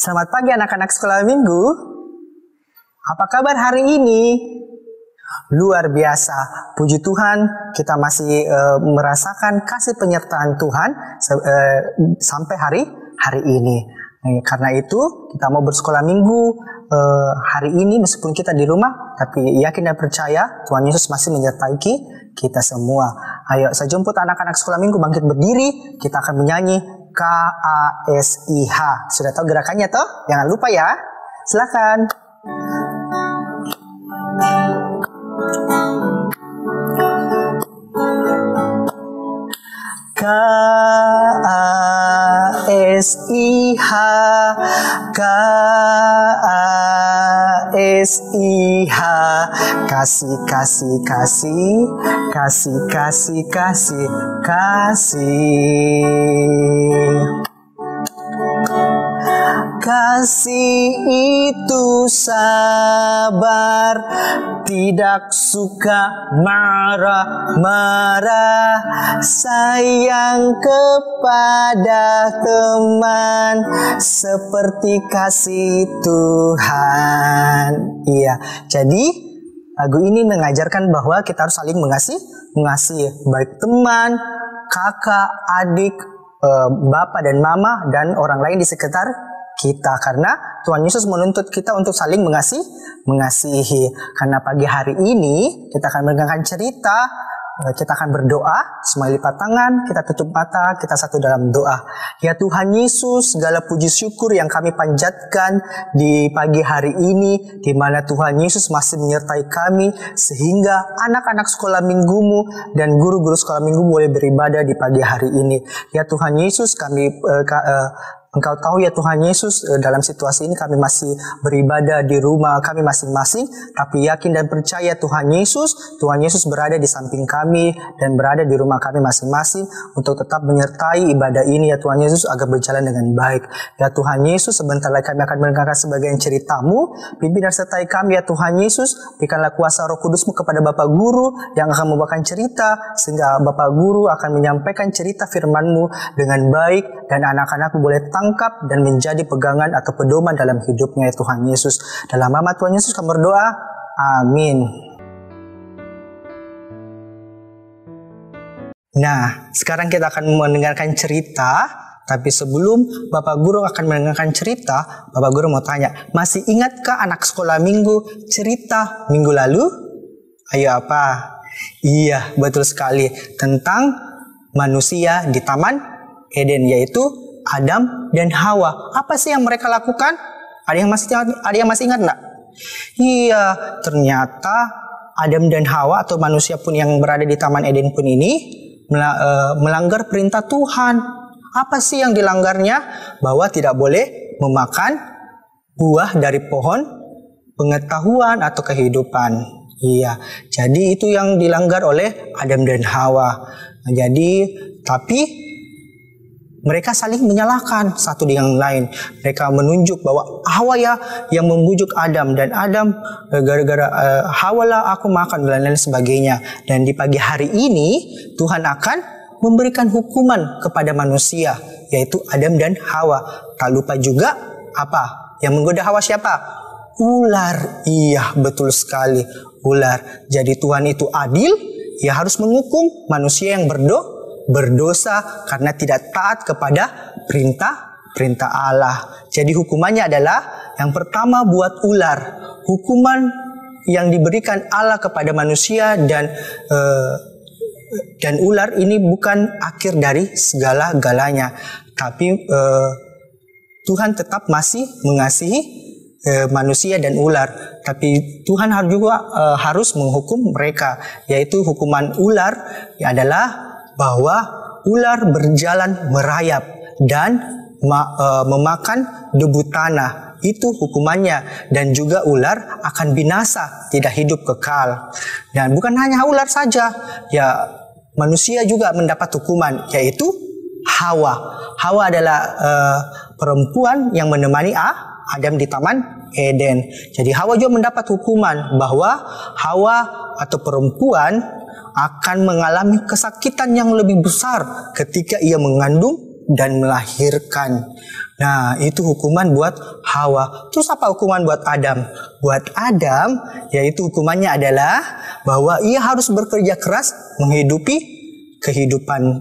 Selamat pagi anak-anak sekolah minggu. Apa kabar hari ini? Luar biasa, puji Tuhan kita masih merasakan kasih penyertaan Tuhan sampai hari ini. Karena itu kita mau bersekolah minggu hari ini meskipun kita di rumah, tapi yakin dan percaya Tuhan Yesus masih menyertai kita semua. Ayo saya jemput anak-anak sekolah minggu bangkit berdiri, kita akan menyanyi KASIH. Sudah tahu gerakannya toh? Jangan lupa ya. Silakan. KASIH, KASIH, kasih, kasih, kasih, kasih, kasih, kasih, kasih. Kasih itu sabar, tidak suka marah-marah, sayang kepada teman seperti kasih Tuhan. Iya, jadi lagu ini mengajarkan bahwa kita harus saling mengasihi baik teman, kakak, adik, bapak dan mama dan orang lain di sekitar kita, karena Tuhan Yesus menuntut kita untuk saling mengasihi. Karena pagi hari ini kita akan mendengarkan cerita, kita akan berdoa, semua lipat tangan, kita tutup mata, kita satu dalam doa. Ya Tuhan Yesus, segala puji syukur yang kami panjatkan di pagi hari ini, di mana Tuhan Yesus masih menyertai kami, sehingga anak-anak sekolah minggumu dan guru-guru sekolah minggu boleh beribadah di pagi hari ini. Ya Tuhan Yesus, Engkau tahu ya Tuhan Yesus, dalam situasi ini kami masih beribadah di rumah kami masing-masing, tapi yakin dan percaya Tuhan Yesus berada di samping kami dan berada di rumah kami masing-masing untuk tetap menyertai ibadah ini ya Tuhan Yesus agar berjalan dengan baik. Ya Tuhan Yesus, sebentar lagi kami akan mendengarkan sebagian cerita-Mu, pimpin dan sertai kami ya Tuhan Yesus, berikanlah kuasa Roh Kudus-Mu kepada Bapak Guru yang akan membawakan cerita, sehingga Bapak Guru akan menyampaikan cerita firman-Mu dengan baik dan anak-anak-Mu boleh tangkap dan menjadi pegangan atau pedoman dalam hidupnya ya Tuhan Yesus. Dalam nama Tuhan Yesus kami berdoa. Amin. Nah, sekarang kita akan mendengarkan cerita. Tapi sebelum Bapak Guru akan mendengarkan cerita, Bapak Guru mau tanya, masih ingatkah anak sekolah minggu cerita minggu lalu? Ayo apa? Iya, betul sekali. Tentang manusia di Taman Eden, yaitu Adam dan Hawa. Apa sih yang mereka lakukan? Ada yang masih ingat enggak? Iya, ternyata Adam dan Hawa atau manusia pun yang berada di Taman Eden pun ini melanggar perintah Tuhan. Apa sih yang dilanggarnya? Bahwa tidak boleh memakan buah dari pohon pengetahuan atau kehidupan. Iya, jadi itu yang dilanggar oleh Adam dan Hawa. Nah, tapi mereka saling menyalahkan satu dengan lain. Mereka menunjuk bahwa Hawa ya yang membujuk Adam, dan Adam gara-gara Hawa lah aku makan dan lain sebagainya. Dan di pagi hari ini Tuhan akan memberikan hukuman kepada manusia, yaitu Adam dan Hawa. Tak lupa juga apa? Yang menggoda Hawa siapa? Ular. Iya, betul sekali, ular. Jadi Tuhan itu adil, ia harus menghukum manusia yang berdosa karena tidak taat kepada perintah Allah. Jadi hukumannya adalah yang pertama buat ular. Hukuman yang diberikan Allah kepada manusia dan ular ini bukan akhir dari segala-galanya. Tapi Tuhan tetap masih mengasihi manusia dan ular. Tapi Tuhan harus menghukum mereka, yaitu hukuman ular adalah bahwa ular berjalan merayap dan memakan debu tanah. Itu hukumannya. Dan juga ular akan binasa, tidak hidup kekal. Dan bukan hanya ular saja, ya manusia juga mendapat hukuman, yaitu Hawa. Hawa adalah perempuan yang menemani Adam di Taman Eden. Jadi Hawa juga mendapat hukuman bahwa Hawa atau perempuan akan mengalami kesakitan yang lebih besar ketika ia mengandung dan melahirkan. Nah, itu hukuman buat Hawa. Terus apa hukuman buat Adam? Buat Adam, yaitu hukumannya adalah bahwa ia harus bekerja keras menghidupi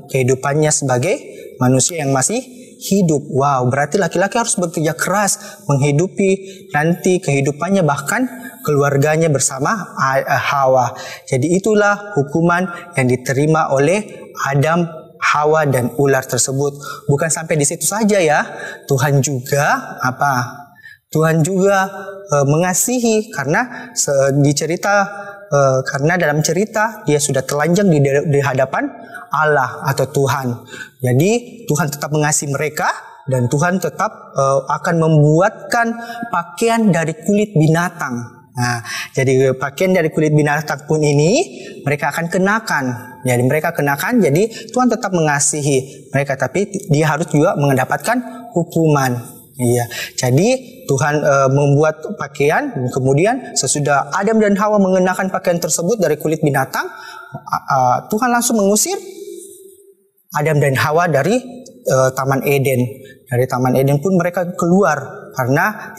kehidupannya sebagai manusia yang masih hidup. Wow, berarti laki-laki harus bekerja keras menghidupi nanti kehidupannya, bahkan keluarganya bersama Hawa. Jadi itulah hukuman yang diterima oleh Adam, Hawa, dan ular tersebut. Bukan sampai di situ saja ya. Tuhan juga Tuhan juga mengasihi, karena karena dalam cerita dia sudah telanjang di hadapan Allah atau Tuhan. Jadi Tuhan tetap mengasihi mereka, dan Tuhan tetap akan membuatkan pakaian dari kulit binatang. Nah, jadi pakaian dari kulit binatang pun ini mereka akan kenakan. Jadi mereka kenakan, jadi Tuhan tetap mengasihi mereka, tapi dia harus juga mendapatkan hukuman. Iya, jadi Tuhan membuat pakaian, kemudian sesudah Adam dan Hawa mengenakan pakaian tersebut dari kulit binatang, Tuhan langsung mengusir Adam dan Hawa dari Taman Eden. Dari Taman Eden pun mereka keluar, karena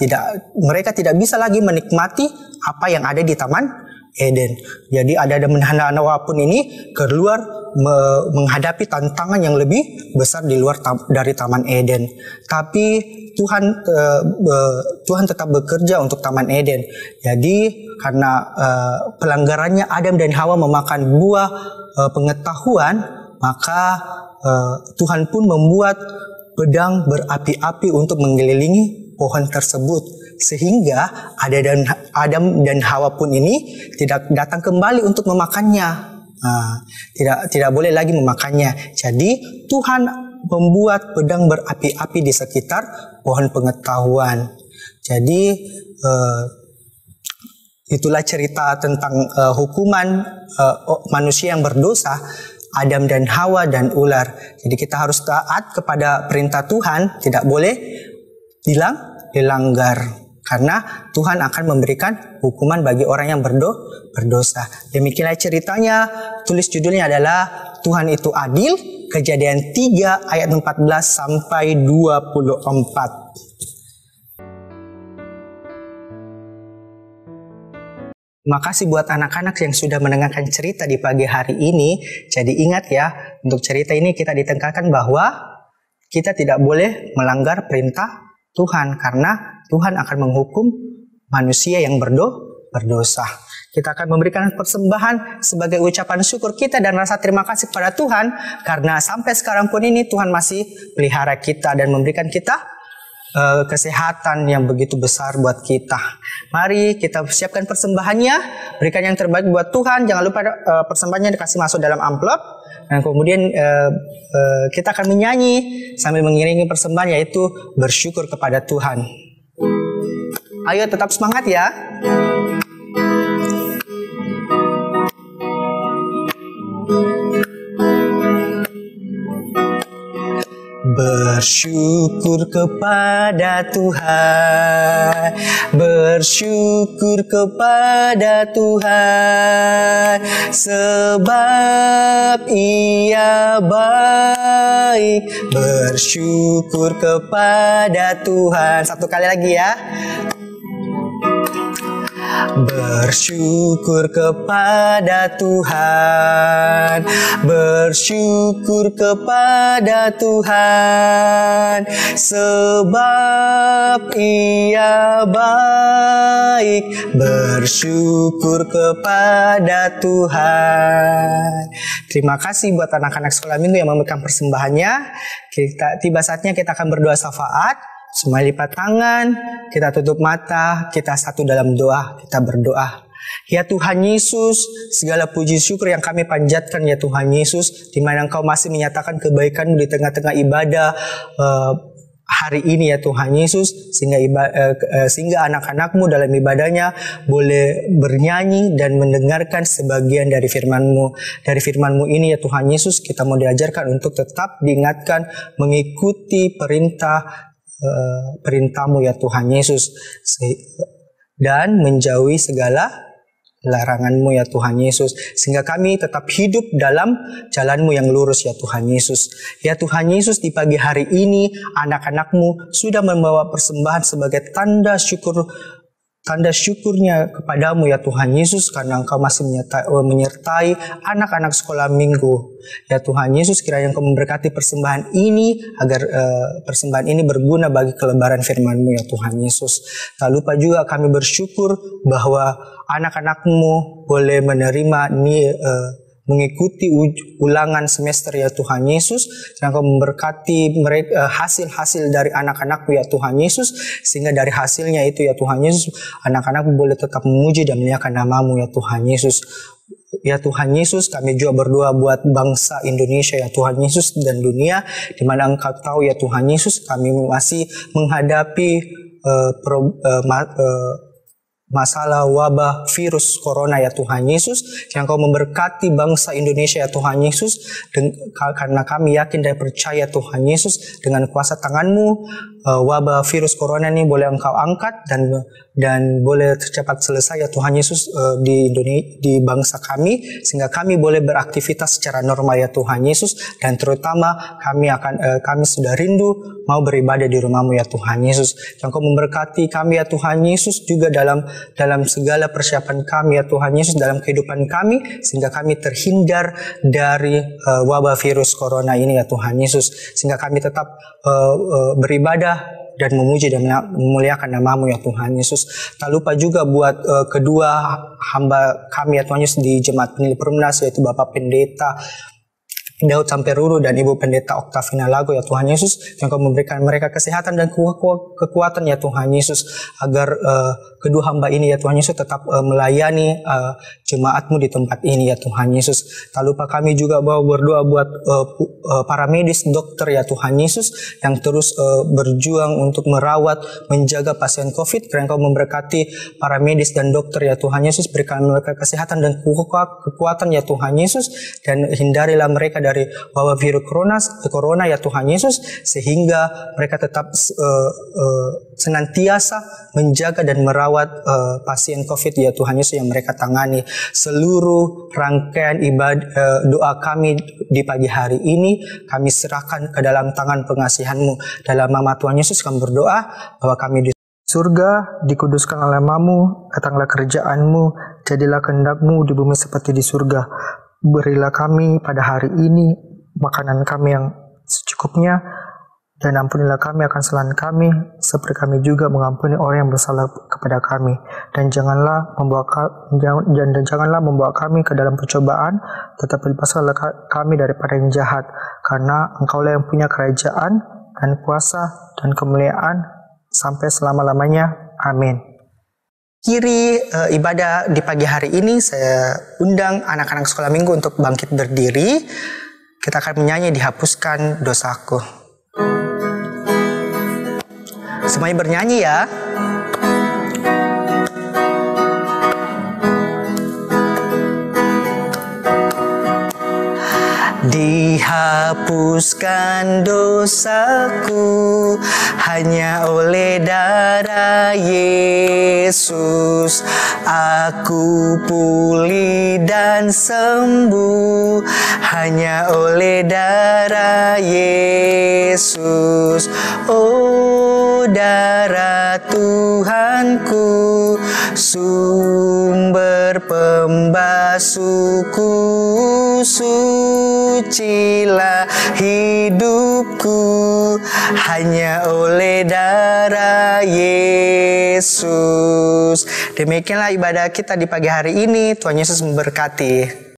mereka tidak bisa lagi menikmati apa yang ada di Taman Eden. Jadi Adam dan Hawa pun ini keluar menghadapi tantangan yang lebih besar di luar dari Taman Eden. Tapi Tuhan tetap bekerja untuk Taman Eden. Jadi karena pelanggarannya Adam dan Hawa memakan buah pengetahuan, maka Tuhan pun membuat pedang berapi-api untuk mengelilingi pohon tersebut, sehingga Adam dan Hawa pun ini tidak datang kembali untuk memakannya. Tidak boleh lagi memakannya. Jadi Tuhan membuat pedang berapi-api di sekitar pohon pengetahuan. Jadi itulah cerita tentang hukuman manusia yang berdosa, Adam dan Hawa dan ular. Jadi kita harus taat kepada perintah Tuhan, tidak boleh dilanggar, karena Tuhan akan memberikan hukuman bagi orang yang berdosa. Demikianlah ceritanya. Tulis judulnya adalah Tuhan itu adil, Kejadian 3 ayat 14 sampai 24. Terima kasih buat anak-anak yang sudah mendengarkan cerita di pagi hari ini. Jadi ingat ya, untuk cerita ini kita ditekankan bahwa kita tidak boleh melanggar perintah Tuhan, karena Tuhan akan menghukum manusia yang berdosa. Kita akan memberikan persembahan sebagai ucapan syukur kita dan rasa terima kasih kepada Tuhan, karena sampai sekarang pun ini Tuhan masih pelihara kita dan memberikan kita kesehatan yang begitu besar buat kita. Mari kita siapkan persembahannya, berikan yang terbaik buat Tuhan. Jangan lupa persembahannya dikasih masuk dalam amplop, dan kemudian kita akan menyanyi sambil mengiringi persembahan, yaitu bersyukur kepada Tuhan. Ayo tetap semangat ya. Bersyukur kepada Tuhan, bersyukur kepada Tuhan, sebab Ia baik. Bersyukur kepada Tuhan. Satu kali lagi ya. Bersyukur kepada Tuhan, bersyukur kepada Tuhan, sebab Ia baik. Bersyukur kepada Tuhan. Terima kasih buat anak-anak sekolah minggu yang memberikan persembahannya. Tiba saatnya kita akan berdoa syafaat. Semua lipat tangan, kita tutup mata, kita satu dalam doa, kita berdoa. Ya Tuhan Yesus, segala puji syukur yang kami panjatkan ya Tuhan Yesus, di mana Engkau masih menyatakan kebaikan-Mu di tengah-tengah ibadah hari ini ya Tuhan Yesus, sehingga anak-anak-Mu dalam ibadahnya boleh bernyanyi dan mendengarkan sebagian dari firman-Mu. Dari firman-Mu ini ya Tuhan Yesus, kita mau diajarkan untuk tetap diingatkan mengikuti perintah-Mu ya Tuhan Yesus, dan menjauhi segala larangan-Mu ya Tuhan Yesus, sehingga kami tetap hidup dalam jalan-Mu yang lurus ya Tuhan Yesus. Ya Tuhan Yesus, di pagi hari ini anak-anak-Mu sudah membawa persembahan sebagai tanda syukurnya kepadamu ya Tuhan Yesus, karena Engkau masih menyertai anak-anak sekolah minggu. Ya Tuhan Yesus, kiranya Engkau memberkati persembahan ini agar persembahan ini berguna bagi kelebaran firman-Mu ya Tuhan Yesus. Tak lupa juga kami bersyukur bahwa anak-anak-Mu boleh menerima mengikuti ulangan semester ya Tuhan Yesus, dan Engkau memberkati mereka, hasil-hasil dari anak-anak-Mu ya Tuhan Yesus, sehingga dari hasilnya itu ya Tuhan Yesus, anak-anak-Mu boleh tetap memuji dan memuliakan nama-Mu ya Tuhan Yesus. Ya Tuhan Yesus, kami juga berdoa buat bangsa Indonesia ya Tuhan Yesus dan dunia, di mana Engkau tahu ya Tuhan Yesus, kami masih menghadapi masalah wabah virus corona ya Tuhan Yesus, yang Kau memberkati bangsa Indonesia ya Tuhan Yesus, karena kami yakin dan percaya Tuhan Yesus, dengan kuasa tangan-Mu wabah virus corona ini boleh Engkau angkat dan boleh cepat selesai ya Tuhan Yesus di Indonesia, di bangsa kami, sehingga kami boleh beraktivitas secara normal ya Tuhan Yesus, dan terutama kami sudah rindu mau beribadah di rumah-Mu ya Tuhan Yesus. Yang Kau memberkati kami ya Tuhan Yesus juga dalam segala persiapan kami ya Tuhan Yesus, dalam kehidupan kami, sehingga kami terhindar dari wabah virus corona ini ya Tuhan Yesus, sehingga kami tetap beribadah dan memuji dan memuliakan nama-Mu ya Tuhan Yesus. Tak lupa juga buat kedua hamba kami ya Tuhan Yesus di Jemaat Penilai Perumnas, yaitu Bapak Pendeta Daud Samperuru dan Ibu Pendeta Oktavina Lago ya Tuhan Yesus, yang Kau memberikan mereka kesehatan dan kekuatan ya Tuhan Yesus, agar kedua hamba ini ya Tuhan Yesus tetap melayani jemaat-Mu di tempat ini ya Tuhan Yesus. Tak lupa kami juga berdoa buat para medis, dokter ya Tuhan Yesus, yang terus berjuang untuk merawat, menjaga pasien COVID. Kiranya Kau memberkati para medis dan dokter ya Tuhan Yesus, berikan mereka kesehatan dan kekuatan ya Tuhan Yesus, dan hindarilah mereka dari wabah virus corona ya Tuhan Yesus, sehingga mereka tetap senantiasa menjaga dan merawat pasien COVID ya Tuhan Yesus yang mereka tangani. Seluruh rangkaian ibadah doa kami di pagi hari ini kami serahkan ke dalam tangan pengasihan-Mu. Dalam nama Tuhan Yesus kami berdoa bahwa kami di surga, dikuduskan oleh nama-Mu, datanglah kerajaan-Mu, jadilah kehendak-Mu di bumi seperti di surga. Berilah kami pada hari ini makanan kami yang secukupnya, dan ampunilah kami akan kesalahan kami, seperti kami juga mengampuni orang yang bersalah kepada kami. Dan janganlah membawa kami ke dalam percobaan, tetapi lepaskanlah kami daripada yang jahat, karena Engkaulah yang punya kerajaan dan kuasa dan kemuliaan sampai selama-lamanya. Amin. Akhiri ibadah di pagi hari ini, saya undang anak-anak sekolah minggu untuk bangkit berdiri. Kita akan menyanyi Dihapuskan Dosaku. Semuanya bernyanyi ya. Dihapuskan dosaku hanya oleh darah Yesus, aku pulih dan sembuh hanya oleh darah Yesus. Oh darah Tuhanku, sumber pembasuhku, sucilah hidupku hanya oleh darah Yesus. Demikianlah ibadah kita di pagi hari ini. Tuhan Yesus memberkati.